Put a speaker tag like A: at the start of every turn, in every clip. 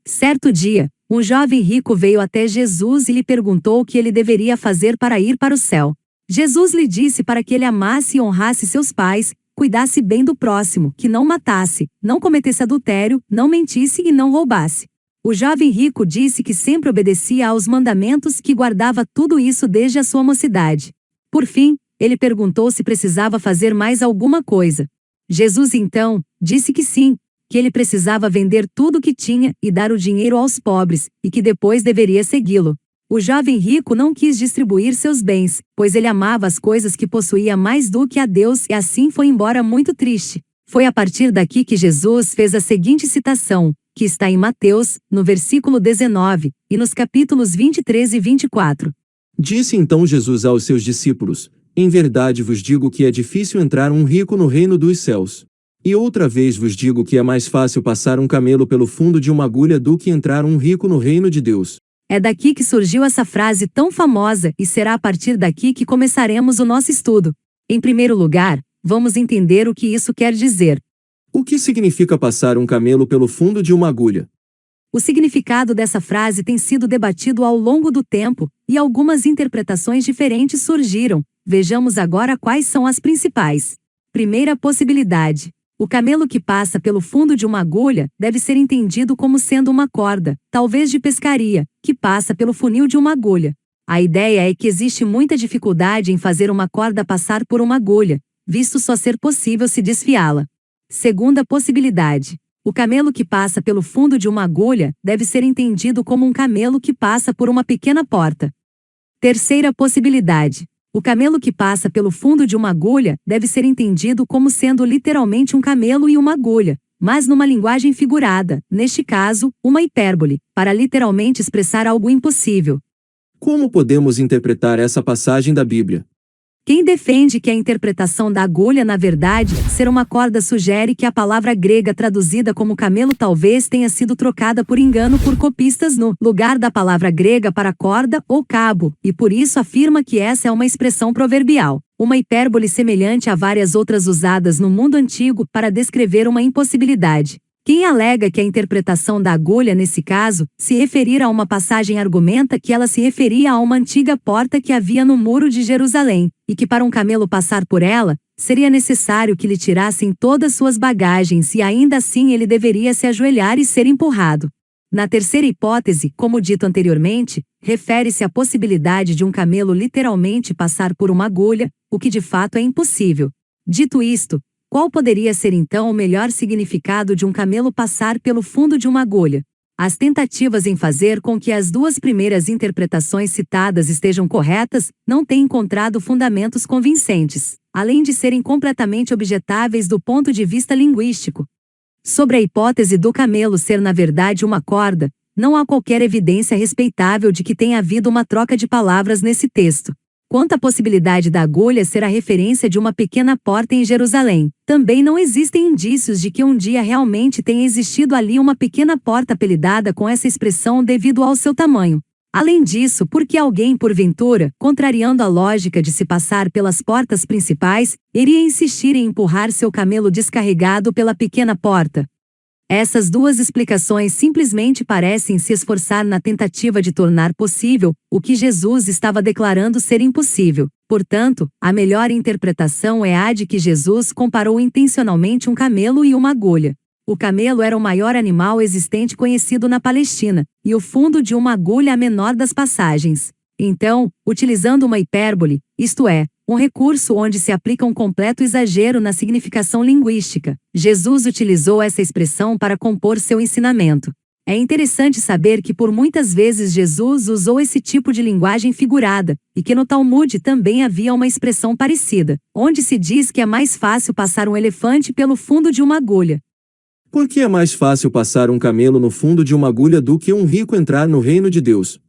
A: Certo dia, um jovem rico veio até Jesus e lhe perguntou o que ele deveria fazer para ir para o céu. Jesus lhe disse para que ele amasse e honrasse seus pais, cuidasse bem do próximo, que não matasse, não cometesse adultério, não mentisse e não roubasse. O jovem rico disse que sempre obedecia aos mandamentos e que guardava tudo isso desde a sua mocidade. Por fim, ele perguntou se precisava fazer mais alguma coisa. Jesus então disse que sim, que ele precisava vender tudo o que tinha e dar o dinheiro aos pobres, e que depois deveria segui-lo. O jovem rico não quis distribuir seus bens, pois ele amava as coisas que possuía mais do que a Deus e assim foi embora muito triste. Foi a partir daqui que Jesus fez a seguinte citação, que está em Mateus, no versículo 19, e nos capítulos 23 e 24.
B: Disse então Jesus aos seus discípulos: Em verdade vos digo que é difícil entrar um rico no reino dos céus. E outra vez vos digo que é mais fácil passar um camelo pelo fundo de uma agulha do que entrar um rico no reino de Deus.
A: É daqui que surgiu essa frase tão famosa e será a partir daqui que começaremos o nosso estudo. Em primeiro lugar, vamos entender o que isso quer dizer.
B: O que significa passar um camelo pelo fundo de uma agulha?
A: O significado dessa frase tem sido debatido ao longo do tempo, e algumas interpretações diferentes surgiram. Vejamos agora quais são as principais. Primeira possibilidade. O camelo que passa pelo fundo de uma agulha deve ser entendido como sendo uma corda, talvez de pescaria, que passa pelo funil de uma agulha. A ideia é que existe muita dificuldade em fazer uma corda passar por uma agulha, visto só ser possível se desfiá-la. Segunda possibilidade. O camelo que passa pelo fundo de uma agulha deve ser entendido como um camelo que passa por uma pequena porta. Terceira possibilidade. O camelo que passa pelo fundo de uma agulha deve ser entendido como sendo literalmente um camelo e uma agulha, mas numa linguagem figurada, neste caso, uma hipérbole, para literalmente expressar algo impossível.
B: Como podemos interpretar essa passagem da Bíblia?
A: Quem defende que a interpretação da agulha na verdade ser uma corda sugere que a palavra grega traduzida como camelo talvez tenha sido trocada por engano por copistas no lugar da palavra grega para corda ou cabo, e por isso afirma que essa é uma expressão proverbial, uma hipérbole semelhante a várias outras usadas no mundo antigo para descrever uma impossibilidade. Quem alega que a interpretação da agulha nesse caso se referir a uma passagem argumenta que ela se referia a uma antiga porta que havia no muro de Jerusalém, e que para um camelo passar por ela, seria necessário que lhe tirassem todas suas bagagens e ainda assim ele deveria se ajoelhar e ser empurrado. Na terceira hipótese, como dito anteriormente, refere-se à possibilidade de um camelo literalmente passar por uma agulha, o que de fato é impossível. Dito isto, qual poderia ser então o melhor significado de um camelo passar pelo fundo de uma agulha? As tentativas em fazer com que as duas primeiras interpretações citadas estejam corretas não têm encontrado fundamentos convincentes, além de serem completamente objetáveis do ponto de vista linguístico. Sobre a hipótese do camelo ser na verdade uma corda, não há qualquer evidência respeitável de que tenha havido uma troca de palavras nesse texto. Quanto à possibilidade da agulha ser a referência de uma pequena porta em Jerusalém, também não existem indícios de que um dia realmente tenha existido ali uma pequena porta apelidada com essa expressão devido ao seu tamanho. Além disso, por que alguém porventura, contrariando a lógica de se passar pelas portas principais, iria insistir em empurrar seu camelo descarregado pela pequena porta? Essas duas explicações simplesmente parecem se esforçar na tentativa de tornar possível o que Jesus estava declarando ser impossível. Portanto, a melhor interpretação é a de que Jesus comparou intencionalmente um camelo e uma agulha. O camelo era o maior animal existente conhecido na Palestina, e o fundo de uma agulha a menor das passagens. Então, utilizando uma hipérbole, isto é, um recurso onde se aplica um completo exagero na significação linguística, Jesus utilizou essa expressão para compor seu ensinamento. É interessante saber que por muitas vezes Jesus usou esse tipo de linguagem figurada, e que no Talmud também havia uma expressão parecida, onde se diz que é mais fácil passar um elefante pelo fundo de uma agulha.
B: Por que é mais fácil passar um camelo no fundo de uma agulha do que um rico entrar no reino de Deus?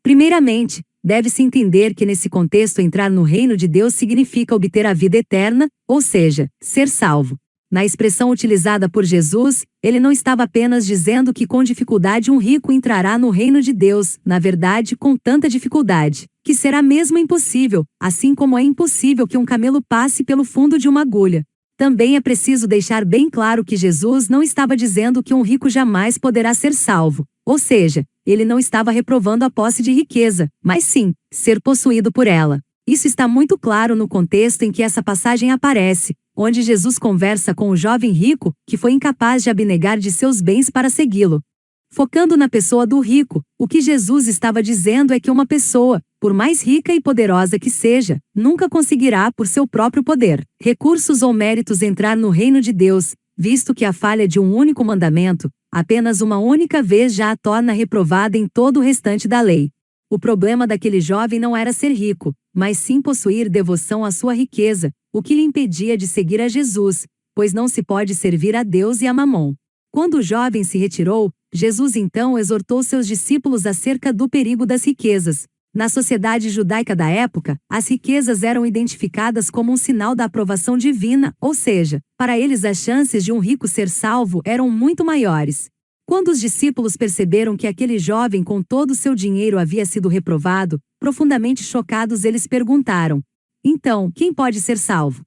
A: Primeiramente, deve-se entender que nesse contexto entrar no reino de Deus significa obter a vida eterna, ou seja, ser salvo. Na expressão utilizada por Jesus, ele não estava apenas dizendo que com dificuldade um rico entrará no reino de Deus, na verdade com tanta dificuldade, que será mesmo impossível, assim como é impossível que um camelo passe pelo fundo de uma agulha. Também é preciso deixar bem claro que Jesus não estava dizendo que um rico jamais poderá ser salvo. Ou seja, ele não estava reprovando a posse de riqueza, mas sim, ser possuído por ela. Isso está muito claro no contexto em que essa passagem aparece, onde Jesus conversa com o jovem rico, que foi incapaz de abnegar de seus bens para segui-lo. Focando na pessoa do rico, o que Jesus estava dizendo é que uma pessoa, por mais rica e poderosa que seja, nunca conseguirá, por seu próprio poder, recursos ou méritos, entrar no reino de Deus, visto que a falha de um único mandamento, apenas uma única vez, já a torna reprovada em todo o restante da lei. O problema daquele jovem não era ser rico, mas sim possuir devoção à sua riqueza, o que lhe impedia de seguir a Jesus, pois não se pode servir a Deus e a Mamon. Quando o jovem se retirou, Jesus então exortou seus discípulos acerca do perigo das riquezas. Na sociedade judaica da época, as riquezas eram identificadas como um sinal da aprovação divina, ou seja, para eles as chances de um rico ser salvo eram muito maiores. Quando os discípulos perceberam que aquele jovem com todo o seu dinheiro havia sido reprovado, profundamente chocados, eles perguntaram: então, quem pode ser salvo?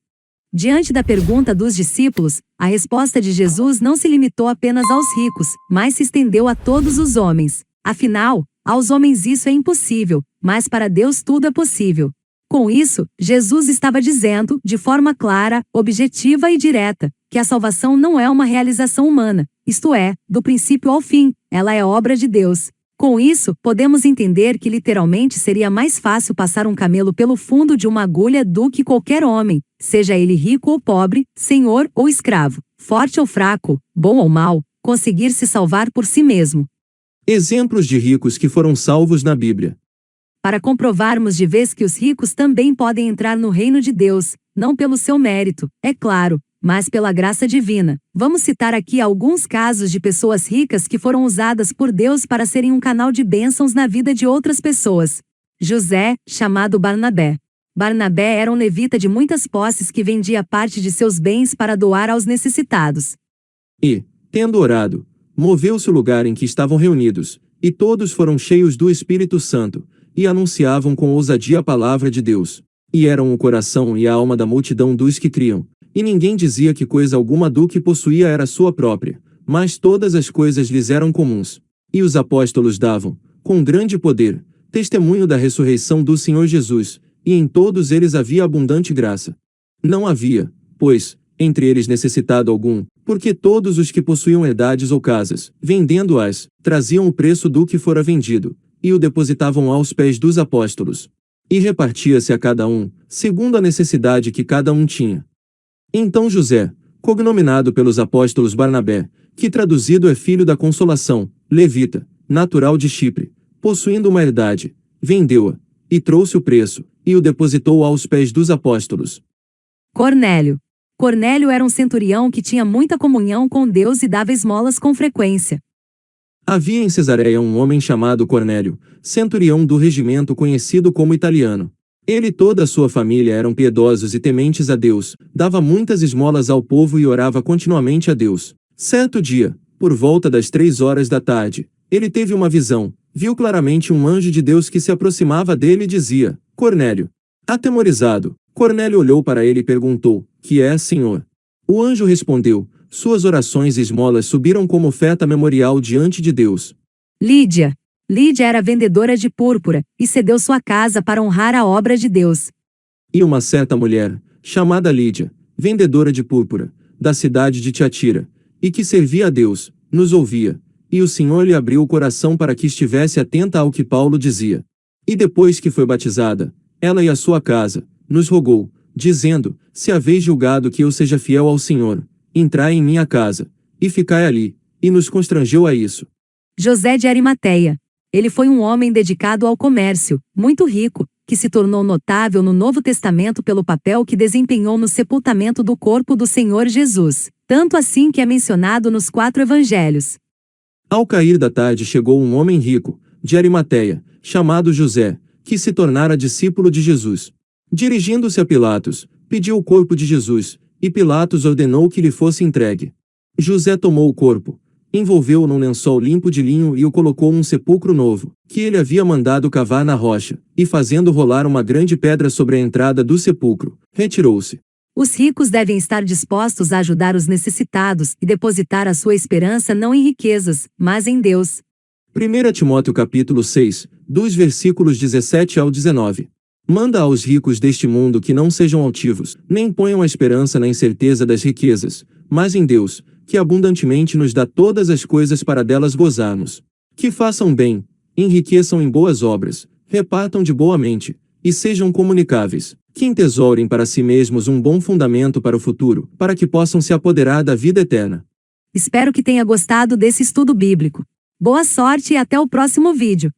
A: Diante da pergunta dos discípulos, a resposta de Jesus não se limitou apenas aos ricos, mas se estendeu a todos os homens. Afinal, aos homens isso é impossível, mas para Deus tudo é possível. Com isso, Jesus estava dizendo, de forma clara, objetiva e direta, que a salvação não é uma realização humana, isto é, do princípio ao fim, ela é obra de Deus. Com isso, podemos entender que literalmente seria mais fácil passar um camelo pelo fundo de uma agulha do que qualquer homem, seja ele rico ou pobre, senhor ou escravo, forte ou fraco, bom ou mau, conseguir se salvar por si mesmo.
B: Exemplos de ricos que foram salvos na Bíblia.
A: Para comprovarmos de vez que os ricos também podem entrar no reino de Deus, não pelo seu mérito, é claro, mas pela graça divina, vamos citar aqui alguns casos de pessoas ricas que foram usadas por Deus para serem um canal de bênçãos na vida de outras pessoas. José, chamado Barnabé. Barnabé era um levita de muitas posses que vendia parte de seus bens para doar aos necessitados.
B: E, tendo orado, moveu-se o lugar em que estavam reunidos, e todos foram cheios do Espírito Santo, e anunciavam com ousadia a palavra de Deus. E eram o coração e a alma da multidão dos que criam. E ninguém dizia que coisa alguma do que possuía era sua própria, mas todas as coisas lhes eram comuns. E os apóstolos davam, com grande poder, testemunho da ressurreição do Senhor Jesus, e em todos eles havia abundante graça. Não havia, pois, entre eles necessitado algum, porque todos os que possuíam herdades ou casas, vendendo-as, traziam o preço do que fora vendido, e o depositavam aos pés dos apóstolos. E repartia-se a cada um, segundo a necessidade que cada um tinha. Então José, cognominado pelos apóstolos Barnabé, que traduzido é filho da consolação, levita, natural de Chipre, possuindo uma herdade, vendeu-a, e trouxe o preço, e o depositou aos pés dos apóstolos.
A: Cornélio. Cornélio era um centurião que tinha muita comunhão com Deus e dava esmolas com frequência.
B: Havia em Cesareia um homem chamado Cornélio, centurião do regimento conhecido como italiano. Ele e toda a sua família eram piedosos e tementes a Deus, dava muitas esmolas ao povo e orava continuamente a Deus. Certo dia, por volta das 3 horas da tarde, ele teve uma visão, viu claramente um anjo de Deus que se aproximava dele e dizia: Cornélio. Atemorizado, Cornélio olhou para ele e perguntou: Que é, Senhor? O anjo respondeu: Suas orações e esmolas subiram como oferta memorial diante de Deus.
A: Lídia. Lídia era vendedora de púrpura, e cedeu sua casa para honrar a obra de Deus.
B: E uma certa mulher, chamada Lídia, vendedora de púrpura, da cidade de Tiatira, e que servia a Deus, nos ouvia, e o Senhor lhe abriu o coração para que estivesse atenta ao que Paulo dizia. E depois que foi batizada, ela e a sua casa, nos rogou, dizendo: Se haveis julgado que eu seja fiel ao Senhor, entrai em minha casa, e ficai ali, e nos constrangeu a isso.
A: José de Arimateia. Ele foi um homem dedicado ao comércio, muito rico, que se tornou notável no Novo Testamento pelo papel que desempenhou no sepultamento do corpo do Senhor Jesus, tanto assim que é mencionado nos 4 evangelhos.
B: Ao cair da tarde chegou um homem rico, de Arimateia, chamado José, que se tornara discípulo de Jesus. Dirigindo-se a Pilatos, pediu o corpo de Jesus, e Pilatos ordenou que lhe fosse entregue. José tomou o corpo, envolveu-o num lençol limpo de linho e o colocou num sepulcro novo, que ele havia mandado cavar na rocha, e fazendo rolar uma grande pedra sobre a entrada do sepulcro, retirou-se.
A: Os ricos devem estar dispostos a ajudar os necessitados e depositar a sua esperança não em riquezas, mas em Deus.
B: 1 Timóteo capítulo 6, dos versículos 17 ao 19. Manda aos ricos deste mundo que não sejam altivos, nem ponham a esperança na incerteza das riquezas, mas em Deus, que abundantemente nos dá todas as coisas para delas gozarmos. Que façam bem, enriqueçam em boas obras, repartam de boa mente, e sejam comunicáveis, que entesourem para si mesmos um bom fundamento para o futuro, para que possam se apoderar da vida eterna.
A: Espero que tenha gostado desse estudo bíblico. Boa sorte e até o próximo vídeo.